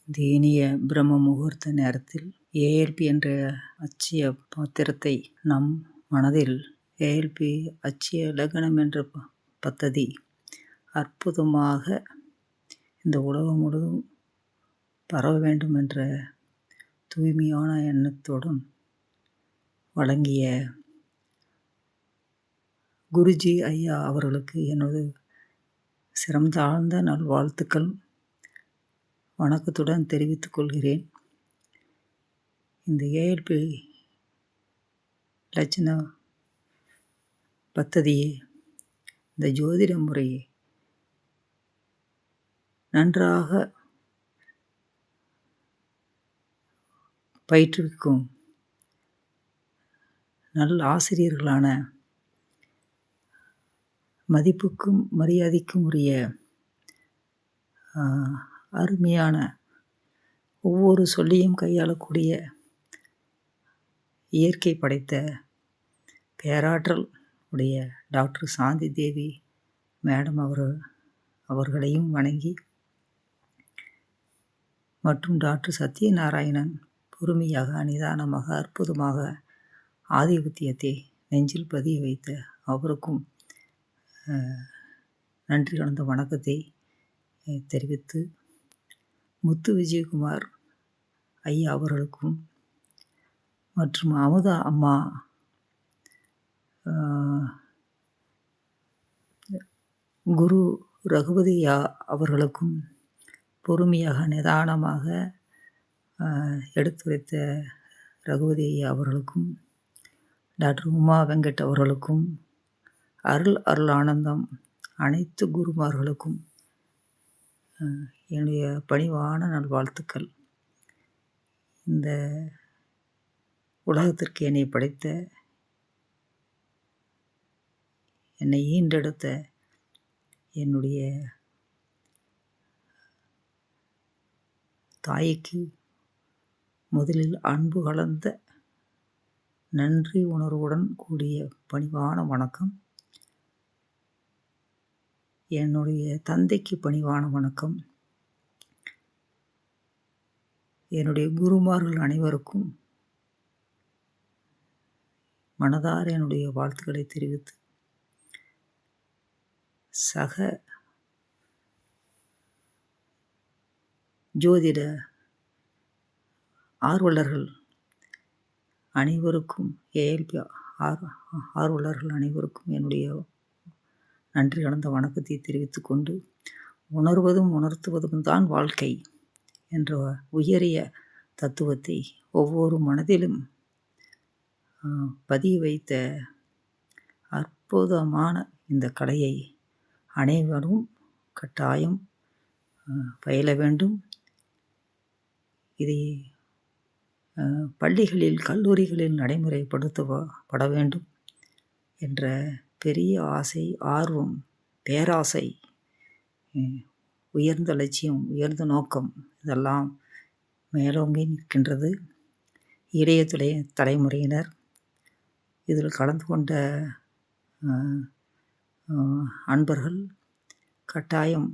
இந்த இனிய பிரம்ம முகூர்த்த நேரத்தில் ஏஎல்பி என்ற அட்சய பாத்திரத்தை நம் மனதில் ஏஎல்பி அட்சய லக்னம் என்ற பத்ததி அற்புதமாக இந்த உலகம் முழுவதும் பரவ வேண்டும் என்ற தூய்மையான எண்ணத்துடன் வழங்கிய குருஜி ஐயா அவர்களுக்கு எனது சிரம் தாழ்ந்த நல்வாழ்த்துக்கள் வணக்கத்துடன் தெரிவித்துக் கொள்கிறேன். இந்த ஏஎல்பி லட்சண பத்ததியை, இந்த ஜோதிட முறையை நன்றாக பயிற்றுவிக்கும் நல்ல ஆசிரியர்களான மதிப்புக்கும் மரியாதைக்கும் உரிய அருமையான ஒவ்வொரு சொல்லியும் கையாளக்கூடிய இயற்கை படைத்த பேராற்றல் உடைய டாக்டர் சாந்தி தேவி மேடம் அவர்களையும் வணங்கி, மற்றும் டாக்டர் சத்யநாராயணன் பொறுமையாக நிதானமாக அற்புதமாக ஆதிபத்தியத்தை நெஞ்சில் பதிய வைத்த அவருக்கும் நன்றி கலந்த வணக்கத்தை தெரிவித்து, முத்து விஜயகுமார் ஐயா அவர்களுக்கும் மற்றும் அமுதா அம்மா குரு ரகுபதியா அவர்களுக்கும் பொறுமையாக நிதானமாக எடுத்துரைத்த ரகுபதி ஐயா அவர்களுக்கும், டாக்டர் உமா வெங்கட் அவர்களுக்கும், அருள் ஆனந்தம் அனைத்து குருமார்களுக்கும் என்னுடைய பணிவான நல்வாழ்த்துக்கள். இந்த உலகத்திற்கு என்னை படைத்த, என்னை ஈண்டெடுத்த என்னுடைய தாய்க்கு முதலில் அன்பு கலந்த நன்றி உணர்வுடன் கூடிய பணிவான வணக்கம். என்னுடைய தந்தைக்கு பணிவான வணக்கம். என்னுடைய குருமார்கள் அனைவருக்கும் மனதார என்னுடைய வாழ்த்துக்களை தெரிவித்து, சக ஜோதிட ஆர்வலர்கள் அனைவருக்கும், ஏஎல்பி ஆர்வலர்கள் அனைவருக்கும் என்னுடைய நன்றி கலந்த வணக்கத்தை தெரிவித்துக் கொண்டு, உணர்வதும் உணர்த்துவதும் தான் வாழ்க்கை என்ற உயரிய தத்துவத்தை ஒவ்வொரு மனதிலும் பதிய வைத்த அற்புதமான இந்த கலையை அனைவரும் கட்டாயம் பயில வேண்டும். இதை பள்ளிகளில் கல்லூரிகளில் நடைமுறைப்படுத்தப்பட வேண்டும் என்ற பெரிய ஆசை, ஆர்வம், பேராசை, உயர்ந்த லட்சியம், உயர்ந்த நோக்கம் இதெல்லாம் மேலோங்கி நிற்கின்றது. இளைய தலைமுறையினர் இதில் கலந்து கொண்ட அன்பர்கள் கட்டாயம்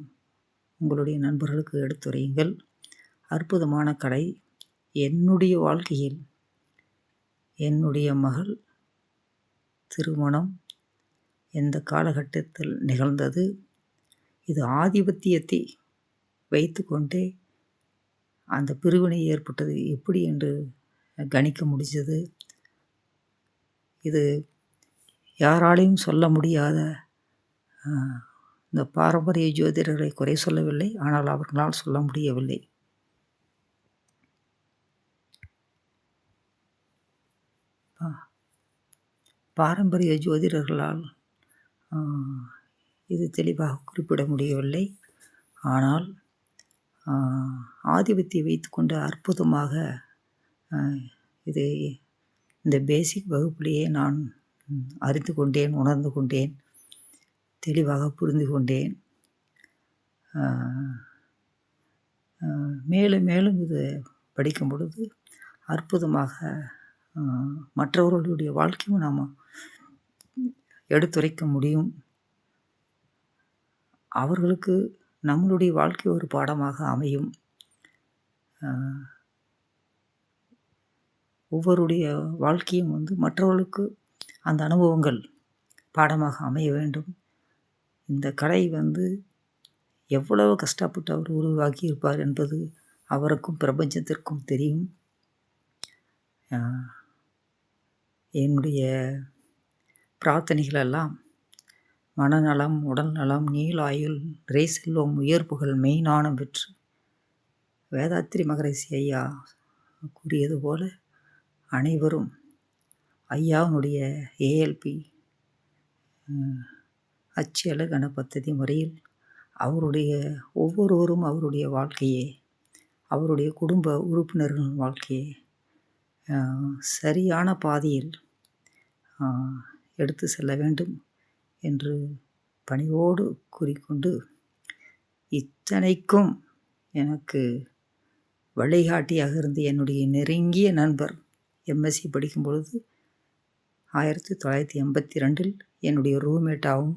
உங்களுடைய நண்பர்களுக்கு எடுத்துரையுங்கள். அற்புதமான கலை. என்னுடைய வாழ்க்கையில் என்னுடைய மகள் திருமணம் எந்த காலகட்டத்தில் நிகழ்ந்தது, இது ஆதிபத்தியத்தை வைத்து கொண்டே அந்த பிரிவினை ஏற்பட்டது எப்படி என்று கணிக்க முடிஞ்சது. இது யாராலையும் சொல்ல முடியாத, இந்த பாரம்பரிய ஜோதிடர்களை குறை சொல்லவில்லை, ஆனால் அவர்களால் சொல்ல முடியவில்லை. பாரம்பரிய ஜோதிடர்களால் இது தெளிவாக குறிப்பிட முடியவில்லை. ஆனால் ஆதிபத்தியை வைத்துக்கொண்டு அற்புதமாக இது இந்த பேசிக் வகுப்பிலேயே நான் அறிந்து கொண்டேன், உணர்ந்து கொண்டேன், தெளிவாக புரிந்து கொண்டேன். மேலும் மேலும் இது படிக்கும் பொழுது அற்புதமாக மற்றவர்களுடைய வாழ்க்கையும் நாம் எடுத்துரைக்க முடியும். அவர்களுக்கு நம்மளுடைய வாழ்க்கை ஒரு பாடமாக அமையும். ஒவ்வொருடைய வாழ்க்கையும் மற்றவர்களுக்கு அந்த அனுபவங்கள் பாடமாக அமைய வேண்டும். இந்த கலை எவ்வளவு கஷ்டப்பட்டு அவர் உருவாக்கி இருப்பார் என்பது அவருக்கும் பிரபஞ்சத்திற்கும் தெரியும். என்னுடைய பிரார்த்தனைகளெல்லாம் மனநலம், உடல் நலம், நீளாயுள், இறை செல்வம், உயர்ப்புகள், மெய்ஞானம் பெற்று வேதாத்திரி மகரிஷி ஐயா கூறியது போல அனைவரும் ஐயாவுடைய ஏஎல்பி அச்சல கணபத்ததி முறையில் ஒவ்வொருவரும் அவருடைய வாழ்க்கையை, அவருடைய குடும்ப உறுப்பினர்களின் வாழ்க்கையை சரியான பாதையில் எடுத்து செல்ல வேண்டும் என்று பணிவோடு கூறிக்கொண்டு, இத்தனைக்கும் எனக்கு வழிகாட்டியாக இருந்த என்னுடைய நெருங்கிய நண்பர் எம்எஸ்சி படிக்கும் பொழுது 1982 என்னுடைய ரூம்மேட்டாகவும்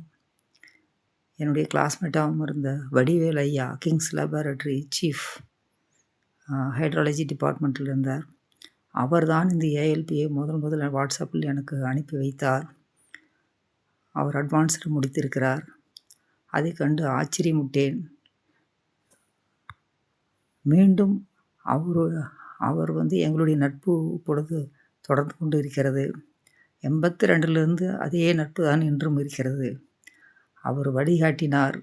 என்னுடைய கிளாஸ்மேட்டாகவும் இருந்த வடிவேல் ஐயா, கிங்ஸ் லேபரட்டரி சீஃப் ஹைட்ராலஜி டிபார்ட்மெண்ட்டில் இருந்தார். அவர் தான் இந்த ஏஎல்பியை முதல் வாட்ஸ்அப்பில் எனக்கு அனுப்பி வைத்தார். அவர் அட்வான்ஸ்டு முடித்திருக்கிறார். அதை கண்டு ஆச்சரியமுட்டேன். மீண்டும் அவர் எங்களுடைய நட்பு பொழுது தொடர்ந்து கொண்டு இருக்கிறது. 82 அதே நட்பு தான் இன்றும் இருக்கிறது. அவர் வழிகாட்டினார்.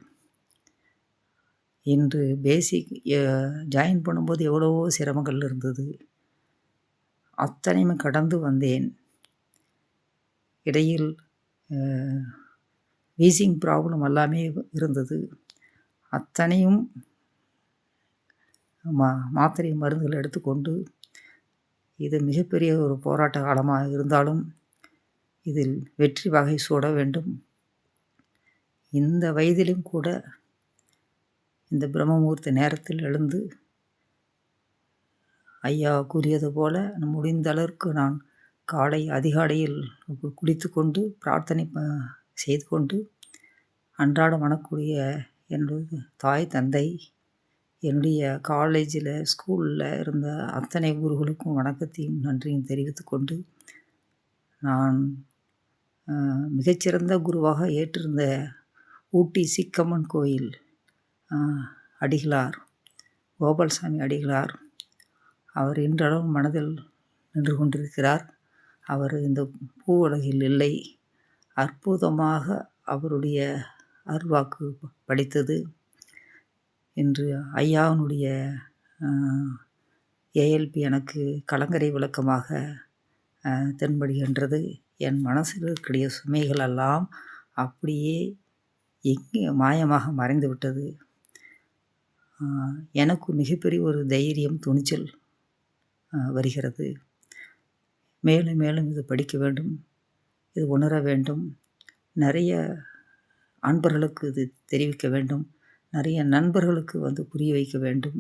இன்று பேசிக் ஜாயின் பண்ணும்போது எவ்வளவோ சிரமங்கள் இருந்தது. அத்தனையும் கடந்து வந்தேன். இடையில் வீசிங் ப்ராப்ளம் எல்லாமே இருந்தது. அத்தனையும் மாத்திரை மருந்துகள் எடுத்துக்கொண்டு, இது மிகப்பெரிய ஒரு போராட்ட காலமாக இருந்தாலும் இதில் வெற்றி வகை சூட வேண்டும். இந்த வயதிலும் கூட இந்த பிரம்மமுகூர்த்த நேரத்தில் எழுந்து ஐயா கூறியது போல முடிந்த அளவிற்கு நான் அதிகாலையில் குளித்து கொண்டு பிரார்த்தனை செய்து கொண்டு அன்றாடம் வணங்கக்கூடிய என்னுடைய தாய் தந்தை, என்னுடைய காலேஜில் ஸ்கூலில் இருந்த அத்தனை குருகளுக்கும் வணக்கத்தையும் நன்றியும் தெரிவித்து கொண்டு, நான் மிகச்சிறந்த குருவாக ஏற்றிருந்த ஊட்டி சிக்கம்மன் கோயில் அடிகளார் கோபால்சாமி அடிகளார், அவர் இன்றளவு மனதில் நின்று கொண்டிருக்கிறார். அவர் இந்த பூ உலகில் இல்லை. அற்புதமாக அவருடைய அருள்வாக்கு படித்தது. இன்று ஐயாவினுடைய ஏஎல்பி எனக்கு கலங்கரை விளக்கமாக தென்படுகின்றது. என் மனசில் இருக்கக்கூடிய சுமைகளெல்லாம் அப்படியே எங்கே மாயமாக மறைந்து விட்டது. எனக்கு மிகப்பெரிய ஒரு தைரியம், துணிச்சல் வருகிறது. மேலும் மேலும் இது படிக்க வேண்டும், இது உணர வேண்டும், நிறைய அன்பர்களுக்கு இது தெரிவிக்க வேண்டும், நிறைய நண்பர்களுக்கு புரிய வைக்க வேண்டும்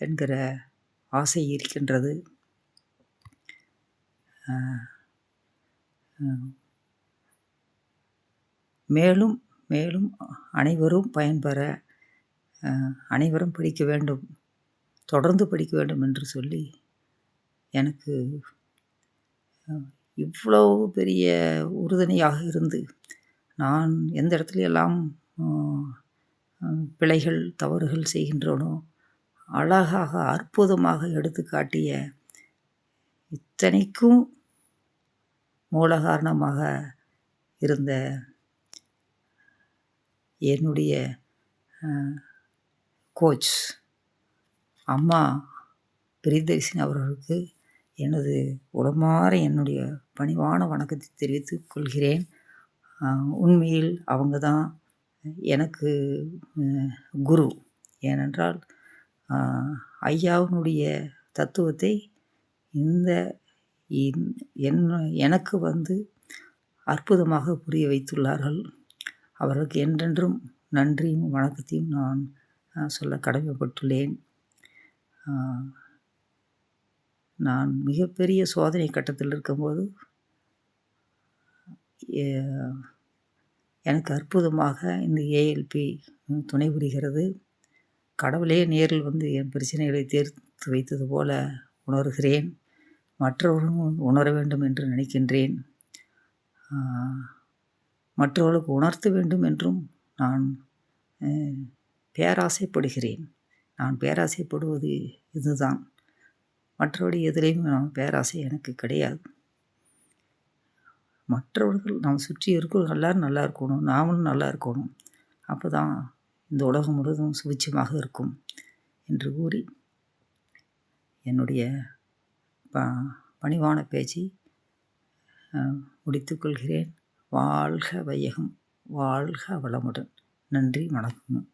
என்கிற ஆசை இருக்கின்றது. மேலும் மேலும் அனைவரும் பயன்பெற, அனைவரும் படிக்க வேண்டும், தொடர்ந்து படிக்க வேண்டும் என்று சொல்லி எனக்கு இவ்வளவு பெரிய உறுதுணையாக இருந்து, நான் எந்த இடத்துல எல்லாம் பிழைகள் தவறுகள் செய்கின்றனோ அழகாக அற்புதமாக எடுத்து காட்டிய, இத்தனைக்கும் மூல காரணமாக இருந்த என்னுடைய கோச் அம்மா பிரியதர்ஷினி அவர்களுக்கு எனது உளமாற என்னுடைய பணிவான வணக்கத்தை தெரிவித்துக் கொள்கிறேன். உண்மையில் அவங்க தான் எனக்கு குரு. ஏனென்றால் ஐயாவினுடைய தத்துவத்தை எனக்கு அற்புதமாக புரிய வைத்துள்ளார்கள். அவர்களுக்கு என்றென்றும் நன்றியும் வணக்கத்தையும் நான் சொல்ல கடமைப்பட்டுள்ளேன். நான் மிகப்பெரிய சோதனை கட்டத்தில் இருக்கும்போது எனக்கு அற்புதமாக இந்த ஏஎல்பி துணை புரிகிறது. கடவுளே நேரில் வந்து என் பிரச்சனைகளை தீர்த்து வைத்தது போல உணர்கிறேன். மற்றவர்களும் உணர வேண்டும் என்று நினைக்கின்றேன். மற்றவர்களுக்கு உணர்த்த வேண்டும் என்றும் நான் பேராசைப்படுகிறேன். நான் பேராசைப்படுவது இதுதான். மற்றபடி எதிலையும் பேராசை எனக்கு கிடையாது. மற்றவர்கள் நாம் சுற்றி இருக்கிற எல்லாரும் நல்லா இருக்கணும், நாமளும் நல்லா இருக்கணும். அப்போ தான் இந்த உலகம் முழுவதும் சுபிட்சமாக இருக்கும் என்று கூறி என்னுடைய பணிவான பேச்சை முடித்துக்கொள்கிறேன். வாழ்க வையகம், வாழ்க வளமுடன். நன்றி, வணக்கம்.